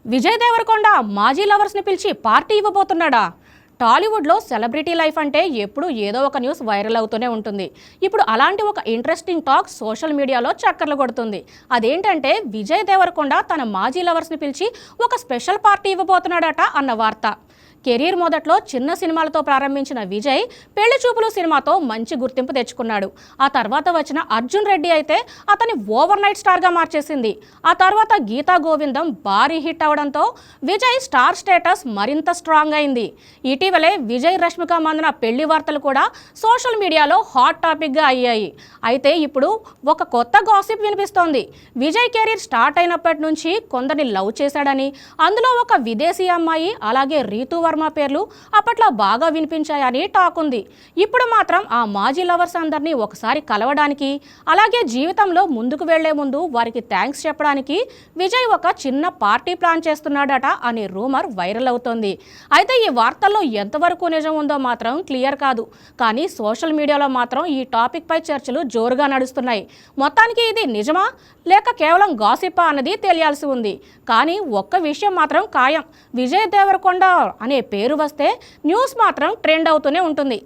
విజయ్ దేవరకొండ మాజీ లవర్స్ని పిలిచి పార్టీ ఇవ్వబోతున్నాడా? టాలీవుడ్లో సెలబ్రిటీ లైఫ్ అంటే ఎప్పుడు ఏదో ఒక న్యూస్ వైరల్ అవుతూనే ఉంటుంది. ఇప్పుడు అలాంటి ఒక ఇంట్రెస్టింగ్ టాక్ సోషల్ మీడియాలో చక్కర్లు కొడుతుంది. అదేంటంటే విజయ్ దేవరకొండ తన మాజీ లవర్స్ని పిలిచి ఒక స్పెషల్ పార్టీ ఇవ్వబోతున్నాడట అన్న వార్త. కెరీర్ మొదట్లో చిన్న సినిమాలతో ప్రారంభించిన విజయ్ పెళ్లి చూపులు సినిమాతో మంచి గుర్తింపు తెచ్చుకున్నాడు. ఆ తర్వాత వచ్చిన అర్జున్ రెడ్డి అయితే అతని ఓవర్ నైట్ స్టార్గా మార్చేసింది. ఆ తర్వాత గీతా గోవిందం భారీ హిట్ అవడంతో విజయ్ స్టార్ స్టేటస్ మరింత స్ట్రాంగ్ అయింది. ఇటీవలే విజయ్ రష్మిక మందన పెళ్లి వార్తలు కూడా సోషల్ మీడియాలో హాట్ టాపిక్గా అయ్యాయి. అయితే ఇప్పుడు ఒక కొత్త గాసిప్ వినిపిస్తోంది. విజయ్ కెరీర్ స్టార్ట్ అయినప్పటి నుంచి కొందరిని లవ్ చేశాడని, అందులో ఒక విదేశీ అమ్మాయి అలాగే రీతు వర్మ పేర్లు అప్పట్లో బాగా వినిపించాయని టాక్ ఉంది. ఇప్పుడు మాత్రం ఆ మాజీ లవర్స్ అందరినీ ఒకసారి కలవడానికి, అలాగే జీవితంలో ముందుకు వెళ్లే ముందు వారికి థ్యాంక్స్ చెప్పడానికి విజయ్ ఒక చిన్న పార్టీ ప్లాన్ చేస్తున్నాడట అనే రూమర్ వైరల్ అవుతోంది. అయితే ఈ వార్తల్లో ఎంతవరకు నిజం ఉందో మాత్రం క్లియర్ కాదు. కానీ సోషల్ మీడియాలో మాత్రం ఈ టాపిక్ పై చర్చలు జోరుగా నడుస్తున్నాయి. మొత్తానికి ఇది నిజమా లేక కేవలం గాసిప్పా అన్నది తెలియాల్సి ఉంది. కానీ ఒక్క విషయం మాత్రం ఖాయం, విజయ్ దేవరకొండ అనే పేరు వస్తే న్యూస్ మాత్రం ట్రెండ్ అవుతూనే ఉంటుంది.